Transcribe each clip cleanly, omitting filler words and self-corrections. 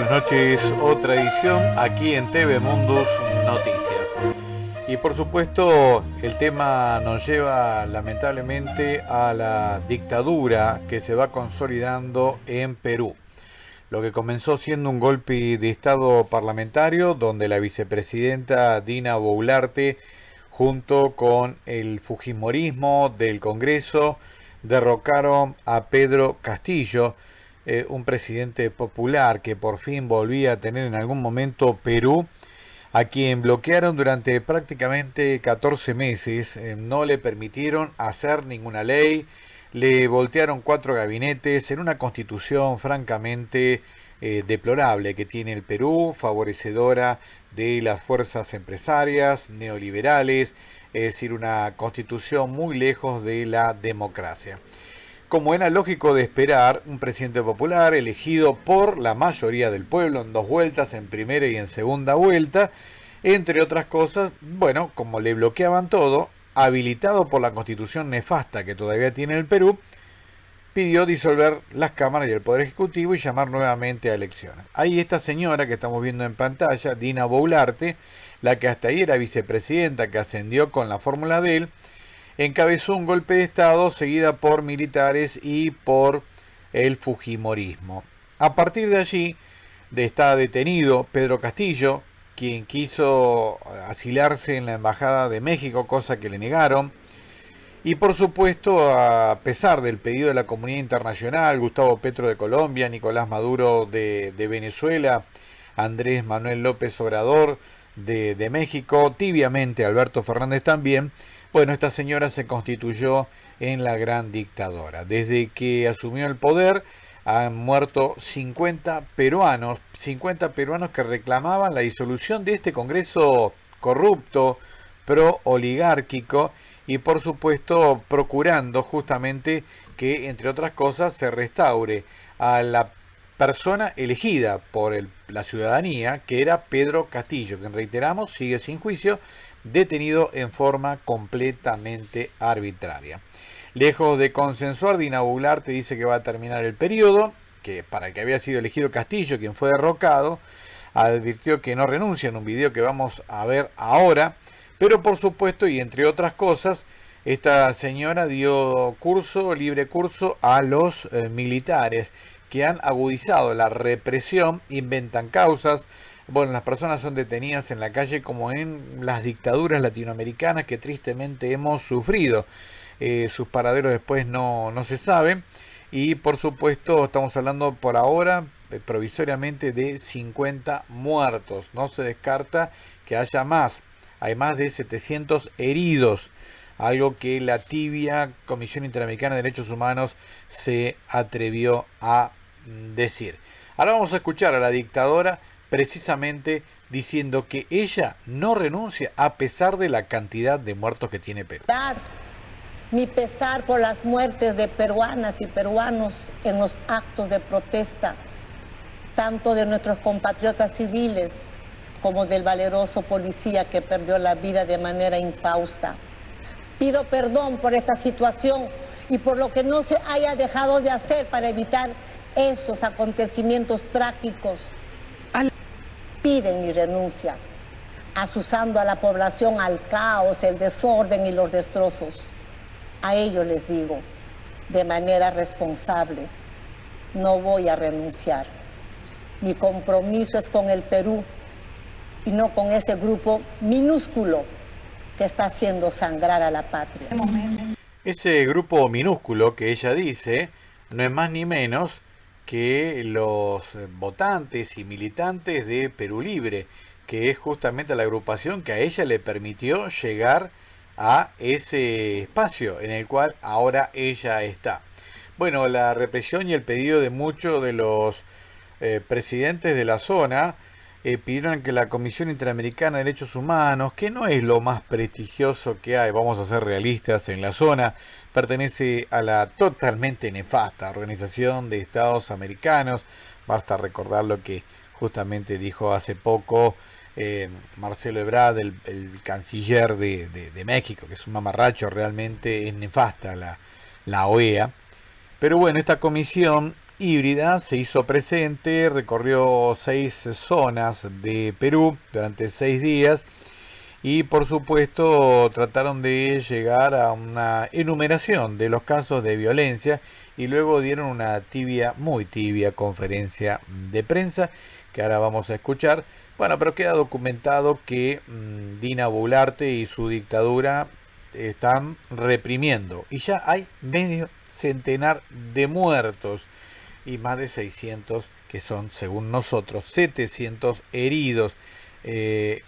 buenas noches. Otra edición aquí en TV Mundus Noticias. Y por supuesto, el tema nos lleva lamentablemente a la dictadura que se va consolidando en Perú. Lo que comenzó siendo un golpe de Estado parlamentario, donde la vicepresidenta Dina Boluarte, junto con el fujimorismo del Congreso, derrocaron a Pedro Castillo, un presidente popular que por fin volvía a tener en algún momento Perú, a quien bloquearon durante prácticamente 14 meses, no le permitieron hacer ninguna ley, le voltearon 4 gabinetes en una constitución francamente deplorable que tiene el Perú, favorecedora de las fuerzas empresarias, neoliberales, es decir, una constitución muy lejos de la democracia. Como era lógico de esperar, un presidente popular elegido por la mayoría del pueblo en 2 vueltas, en primera y en segunda vuelta, entre otras cosas, bueno, como le bloqueaban todo, habilitado por la constitución nefasta que todavía tiene el Perú, pidió disolver las cámaras y el Poder Ejecutivo y llamar nuevamente a elecciones. Ahí esta señora que estamos viendo en pantalla, Dina Boluarte, la que hasta ahí era vicepresidenta, que ascendió con la fórmula de él, encabezó un golpe de Estado seguida por militares y por el fujimorismo. A partir de allí está detenido Pedro Castillo, quien quiso asilarse en la Embajada de México, cosa que le negaron. Y por supuesto, a pesar del pedido de la comunidad internacional, Gustavo Petro de Colombia, Nicolás Maduro de Venezuela, Andrés Manuel López Obrador de México, tibiamente Alberto Fernández también, bueno, esta señora se constituyó en la gran dictadora. Desde que asumió el poder han muerto 50 peruanos que reclamaban la disolución de este Congreso corrupto, pro-oligárquico y por supuesto procurando justamente que, entre otras cosas, se restaure a la persona elegida por la ciudadanía, que era Pedro Castillo, que reiteramos sigue sin juicio, detenido en forma completamente arbitraria. Lejos de consensuar, Dina Boluarte dice que va a terminar el periodo, que para el que había sido elegido Castillo, quien fue derrocado, advirtió que no renuncia en un video que vamos a ver ahora, pero por supuesto, y entre otras cosas, esta señora dio libre curso a los militares que han agudizado la represión, inventan causas. Bueno, las personas son detenidas en la calle como en las dictaduras latinoamericanas que tristemente hemos sufrido. Sus paraderos después no se saben. Y por supuesto estamos hablando por ahora provisoriamente de 50 muertos. No se descarta que haya más. Hay más de 700 heridos. Algo que la tibia Comisión Interamericana de Derechos Humanos se atrevió a decir. Ahora vamos a escuchar a la dictadora precisamente diciendo que ella no renuncia a pesar de la cantidad de muertos que tiene Perú. Mi pesar por las muertes de peruanas y peruanos en los actos de protesta, tanto de nuestros compatriotas civiles como del valeroso policía que perdió la vida de manera infausta. Pido perdón por esta situación y por lo que no se haya dejado de hacer para evitar estos acontecimientos trágicos. Piden mi renuncia, asusando a la población al caos, el desorden y los destrozos. A ellos les digo, de manera responsable, no voy a renunciar. Mi compromiso es con el Perú y no con ese grupo minúsculo que está haciendo sangrar a la patria. Ese grupo minúsculo que ella dice no es más ni menos que los votantes y militantes de Perú Libre, que es justamente la agrupación que a ella le permitió llegar a ese espacio en el cual ahora ella está. Bueno, la represión y el pedido de muchos de los presidentes de la zona pidieron que la Comisión Interamericana de Derechos Humanos, que no es lo más prestigioso que hay, vamos a ser realistas, en la zona, pertenece a la totalmente nefasta Organización de Estados Americanos. Basta recordar lo que justamente dijo hace poco Marcelo Ebrard, el canciller de México, que es un mamarracho, realmente es nefasta la OEA. Pero bueno, esta comisión híbrida se hizo presente, recorrió 6 zonas de Perú durante 6 días y por supuesto trataron de llegar a una enumeración de los casos de violencia y luego dieron una tibia, muy tibia conferencia de prensa que ahora vamos a escuchar. Bueno, pero queda documentado que Dina Boluarte y su dictadura están reprimiendo y ya hay medio centenar de muertos y más de 600 que son, según nosotros, 700 heridos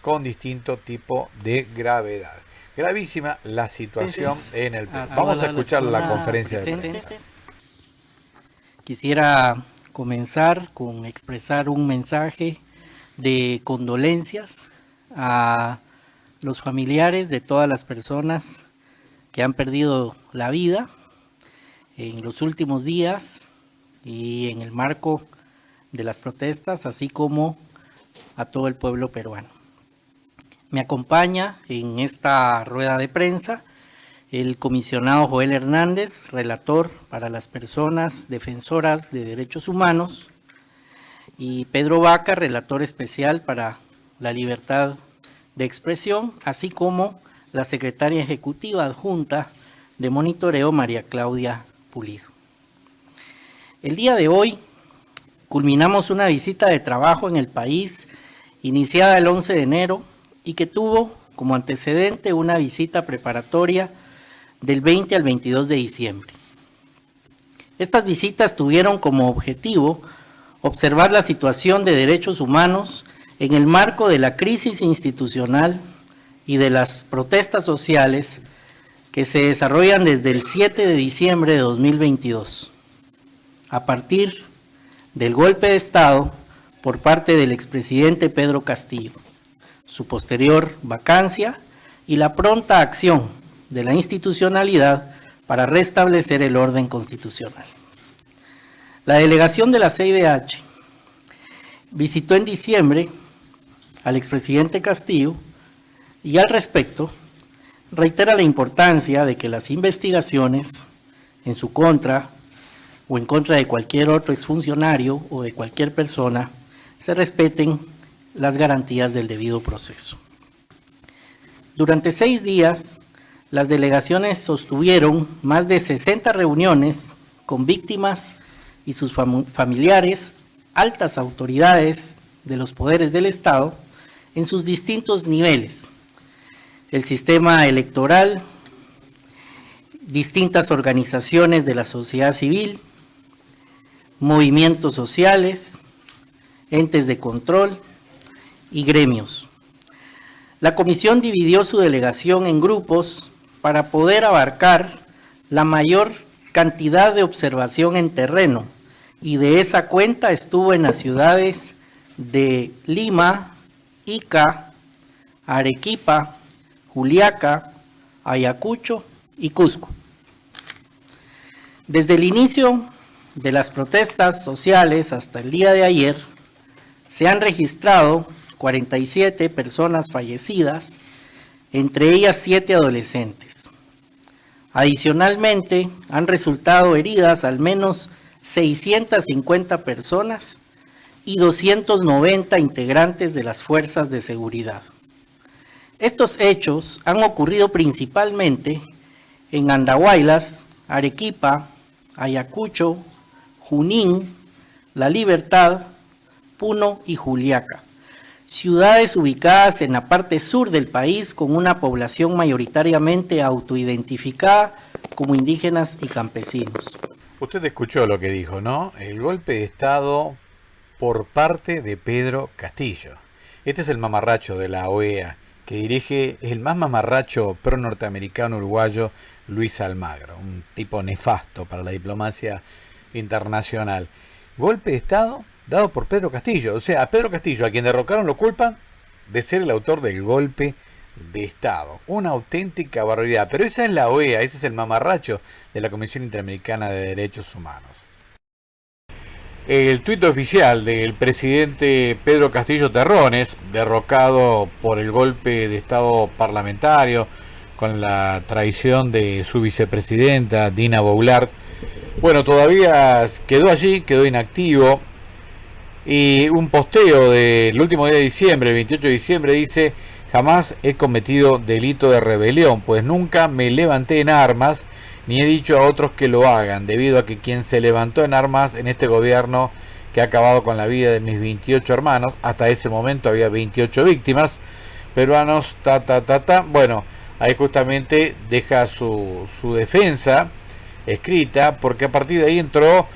con distinto tipo de gravedad. Gravísima la situación en el Perú. Vamos a escuchar la conferencia de prensa. Quisiera comenzar con expresar un mensaje de condolencias a los familiares de todas las personas que han perdido la vida en los últimos días y en el marco de las protestas, así como a todo el pueblo peruano. Me acompaña en esta rueda de prensa el comisionado Joel Hernández, relator para las personas defensoras de derechos humanos, y Pedro Vaca, relator especial para la libertad de expresión, así como la secretaria ejecutiva adjunta de monitoreo, María Claudia Pulido. El día de hoy culminamos una visita de trabajo en el país iniciada el 11 de enero y que tuvo como antecedente una visita preparatoria del 20 al 22 de diciembre. Estas visitas tuvieron como objetivo observar la situación de derechos humanos en el marco de la crisis institucional y de las protestas sociales que se desarrollan desde el 7 de diciembre de 2022, a partir del golpe de Estado por parte del expresidente Pedro Castillo, su posterior vacancia y la pronta acción de la institucionalidad para restablecer el orden constitucional. La delegación de la CIDH visitó en diciembre al expresidente Castillo y al respecto reitera la importancia de que las investigaciones en su contra o en contra de cualquier otro exfuncionario o de cualquier persona se respeten las garantías del debido proceso. Durante 6 días, las delegaciones sostuvieron más de 60 reuniones con víctimas y sus familiares, altas autoridades de los poderes del Estado en sus distintos niveles, el sistema electoral, distintas organizaciones de la sociedad civil, movimientos sociales, entes de control y gremios. La comisión dividió su delegación en grupos para poder abarcar la mayor cantidad de observación en terreno, y de esa cuenta estuvo en las ciudades de Lima, Ica, Arequipa, Juliaca, Ayacucho y Cusco. Desde el inicio de las protestas sociales hasta el día de ayer, se han registrado 47 personas fallecidas, entre ellas 7 adolescentes. Adicionalmente, han resultado heridas al menos 650 personas y 290 integrantes de las fuerzas de seguridad. Estos hechos han ocurrido principalmente en Andahuaylas, Arequipa, Ayacucho, Junín, La Libertad, Puno y Juliaca, ciudades ubicadas en la parte sur del país con una población mayoritariamente autoidentificada como indígenas y campesinos. Usted escuchó lo que dijo, ¿no? El golpe de Estado por parte de Pedro Castillo. Este es el mamarracho de la OEA, que dirige el más mamarracho pro-norteamericano uruguayo, Luis Almagro, un tipo nefasto para la diplomacia internacional. Golpe de Estado dado por Pedro Castillo. O sea, a Pedro Castillo, a quien derrocaron, lo culpan de ser el autor del golpe de Estado. Una auténtica barbaridad. Pero esa es la OEA, ese es el mamarracho de la Comisión Interamericana de Derechos Humanos. El tuit oficial del presidente Pedro Castillo Terrones, derrocado por el golpe de Estado parlamentario, con la traición de su vicepresidenta Dina Boluarte, Bueno, todavía quedó allí, quedó inactivo. Y un posteo del último día de diciembre, el 28 de diciembre, dice: jamás he cometido delito de rebelión, pues nunca me levanté en armas, ni he dicho a otros que lo hagan, debido a que quien se levantó en armas en este gobierno que ha acabado con la vida de mis 28 hermanos, hasta ese momento había 28 víctimas, peruanos, Bueno, ahí justamente deja su defensa escrita, porque a partir de ahí entró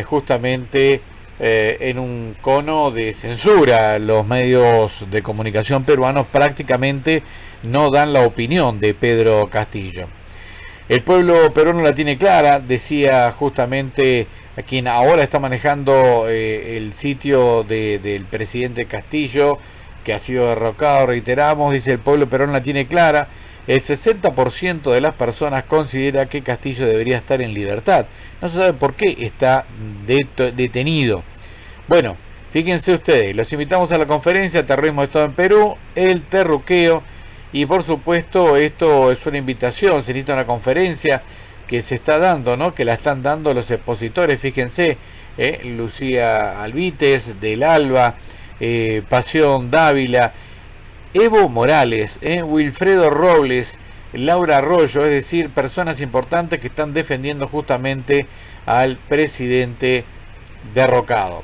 justamente en un cono de censura. Los medios de comunicación peruanos prácticamente no dan la opinión de Pedro Castillo. El pueblo peruano la tiene clara, decía justamente a quien ahora está manejando el sitio del presidente Castillo, que ha sido derrocado, reiteramos, dice: el pueblo peruano la tiene clara. El 60% de las personas considera que Castillo debería estar en libertad. No se sabe por qué está detenido. Bueno, fíjense ustedes, los invitamos a la conferencia Terrorismo de Estado en Perú, el terruqueo, y por supuesto esto es una invitación, se necesita una conferencia que se está dando, ¿no? Que la están dando los expositores, fíjense, Lucía Albites, Del Alba, Pasión Dávila, Evo Morales, Wilfredo Robles, Laura Arroyo, es decir, personas importantes que están defendiendo justamente al presidente derrocado.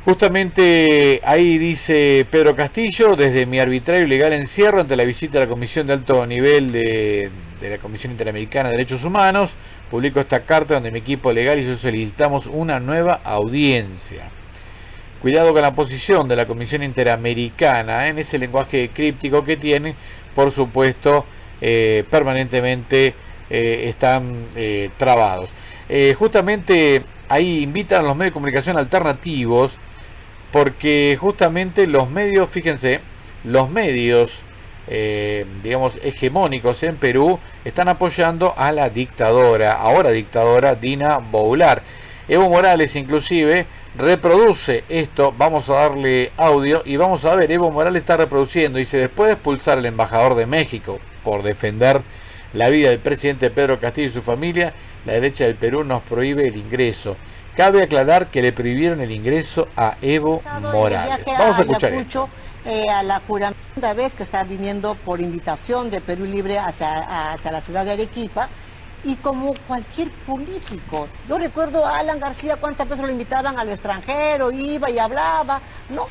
Justamente ahí dice Pedro Castillo: desde mi arbitrario y legal encierro ante la visita de la Comisión de Alto Nivel de la Comisión Interamericana de Derechos Humanos, publico esta carta donde mi equipo legal y yo solicitamos una nueva audiencia. Cuidado con la posición de la Comisión Interamericana, en ese lenguaje críptico que tienen, por supuesto, permanentemente están trabados. Justamente ahí invitan a los medios de comunicación alternativos, porque justamente los medios, fíjense, los medios, digamos, hegemónicos en Perú están apoyando a la dictadora, ahora dictadora, Dina Boular. Evo Morales inclusive reproduce esto, vamos a darle audio y vamos a ver. Evo Morales está reproduciendo, dice: después de expulsar al embajador de México por defender la vida del presidente Pedro Castillo y su familia, la derecha del Perú nos prohíbe el ingreso. Cabe aclarar que le prohibieron el ingreso a Evo Morales. Vamos a escuchar esto. A la juramenta vez que está viniendo por invitación de Perú Libre hacia la ciudad de Arequipa, y como cualquier político, yo recuerdo a Alan García cuántas veces lo invitaban al extranjero, iba y hablaba, no,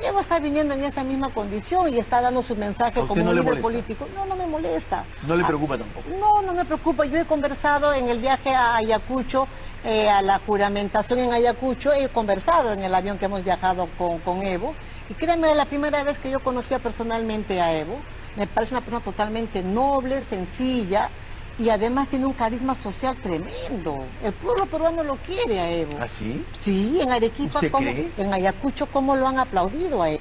Evo está viniendo en esa misma condición y está dando su mensaje como no líder político. No me molesta. ¿No le preocupa tampoco? No me preocupa. Yo he conversado en el viaje a Ayacucho, a la juramentación en Ayacucho, he conversado en el avión que hemos viajado con Evo, y créanme, la primera vez que yo conocía personalmente a Evo, me parece una persona totalmente noble, sencilla, y además tiene un carisma social tremendo. El pueblo peruano lo quiere a Evo. ¿Ah, sí? Sí, en Arequipa, en Ayacucho, cómo lo han aplaudido a Evo.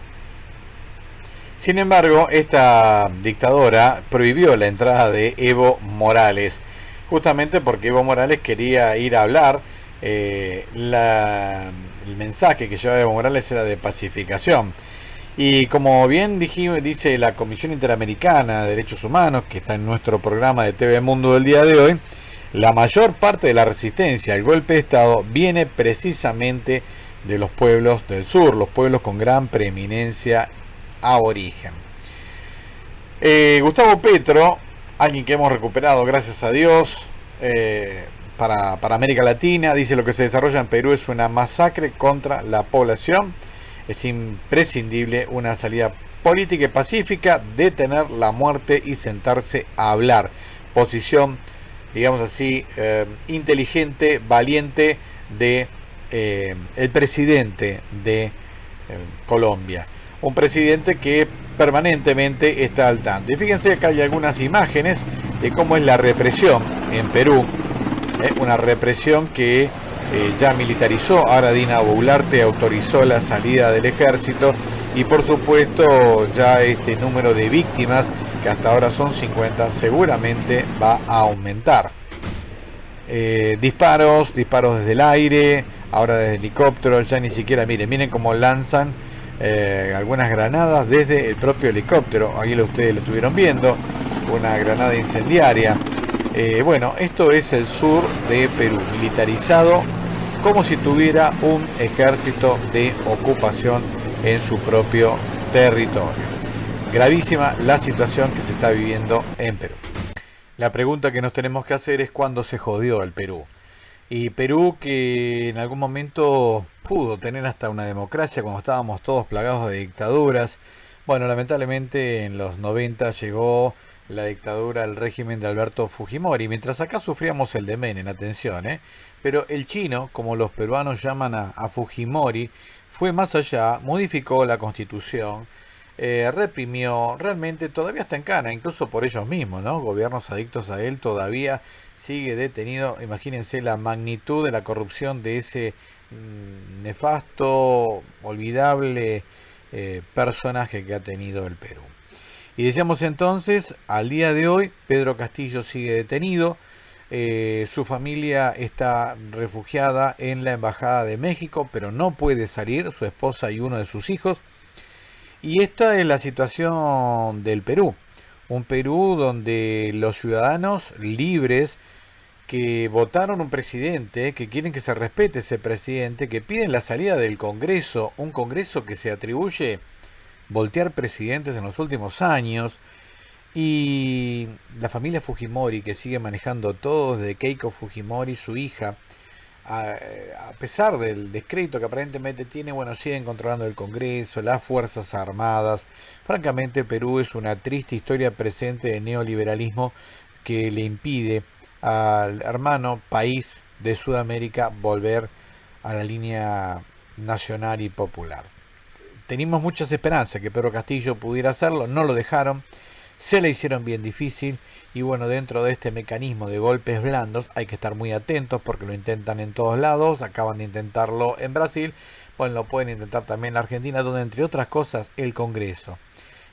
Sin embargo, esta dictadora prohibió la entrada de Evo Morales, justamente porque Evo Morales quería ir a hablar. El mensaje que llevaba Evo Morales era de pacificación. Y como bien dice la Comisión Interamericana de Derechos Humanos, que está en nuestro programa de TV Mundo del día de hoy, la mayor parte de la resistencia al golpe de Estado viene precisamente de los pueblos del sur, los pueblos con gran preeminencia aborigen. Gustavo Petro, alguien que hemos recuperado gracias a Dios para América Latina, dice: lo que se desarrolla en Perú es una masacre contra la población. Es imprescindible una salida política y pacífica, detener la muerte y sentarse a hablar. Posición, digamos así, inteligente, valiente de el presidente de Colombia. Un presidente que permanentemente está al tanto. Y fíjense, acá hay algunas imágenes de cómo es la represión en Perú. Una represión que ya militarizó. Ahora Dina Boluarte autorizó la salida del ejército y por supuesto ya este número de víctimas, que hasta ahora son 50, seguramente va a aumentar. Disparos desde el aire, ahora desde helicópteros, ya ni siquiera, miren cómo lanzan algunas granadas desde el propio helicóptero. Ahí ustedes lo estuvieron viendo, una granada incendiaria. Bueno, esto es el sur de Perú, militarizado como si tuviera un ejército de ocupación en su propio territorio. Gravísima la situación que se está viviendo en Perú. La pregunta que nos tenemos que hacer es cuándo se jodió el Perú. Y Perú, que en algún momento pudo tener hasta una democracia cuando estábamos todos plagados de dictaduras. Bueno, lamentablemente en los 90 llegó la dictadura, el régimen de Alberto Fujimori, mientras acá sufríamos el de Menem, atención, pero el chino, como los peruanos llaman a Fujimori, fue más allá, modificó la constitución, reprimió, realmente todavía está en cana, incluso por ellos mismos, ¿no? Gobiernos adictos a él todavía sigue detenido. Imagínense la magnitud de la corrupción de ese nefasto, olvidable personaje que ha tenido el Perú. Y decíamos entonces, al día de hoy, Pedro Castillo sigue detenido. Su familia está refugiada en la Embajada de México, pero no puede salir, su esposa y uno de sus hijos. Y esta es la situación del Perú. Un Perú donde los ciudadanos libres que votaron un presidente, que quieren que se respete ese presidente, que piden la salida del Congreso, un Congreso que se atribuye voltear presidentes en los últimos años, y la familia Fujimori que sigue manejando todo, desde Keiko Fujimori, su hija, a pesar del descrédito que aparentemente tiene, bueno, siguen controlando el Congreso, las Fuerzas Armadas. Francamente, Perú es una triste historia presente de neoliberalismo que le impide al hermano país de Sudamérica volver a la línea nacional y popular. Teníamos muchas esperanzas que Pedro Castillo pudiera hacerlo, no lo dejaron, se le hicieron bien difícil y bueno, dentro de este mecanismo de golpes blandos hay que estar muy atentos porque lo intentan en todos lados, acaban de intentarlo en Brasil, bueno, lo pueden intentar también en Argentina, donde entre otras cosas el Congreso,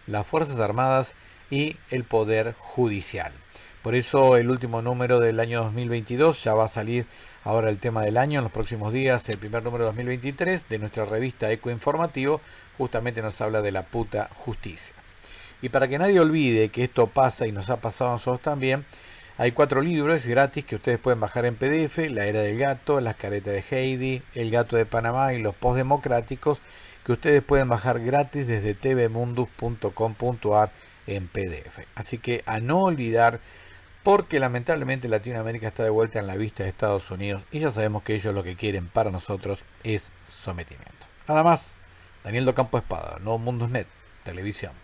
las Fuerzas Armadas y el Poder Judicial. Por eso el último número del año 2022 ya va a salir ahora el tema del año en los próximos días. El primer número de 2023 de nuestra revista Eco Informativo justamente nos habla de la puta justicia. Y para que nadie olvide que esto pasa y nos ha pasado a nosotros también, hay 4 libros gratis que ustedes pueden bajar en PDF: La Era del Gato, Las Caretas de Heidi, El Gato de Panamá y Los Postdemocráticos, que ustedes pueden bajar gratis desde tvmundus.com.ar en PDF. Así que a no olvidar, porque lamentablemente Latinoamérica está de vuelta en la vista de Estados Unidos y ya sabemos que ellos lo que quieren para nosotros es sometimiento. Nada más, Daniel Docampo Espada, Nuevo Mundus Net, Televisión.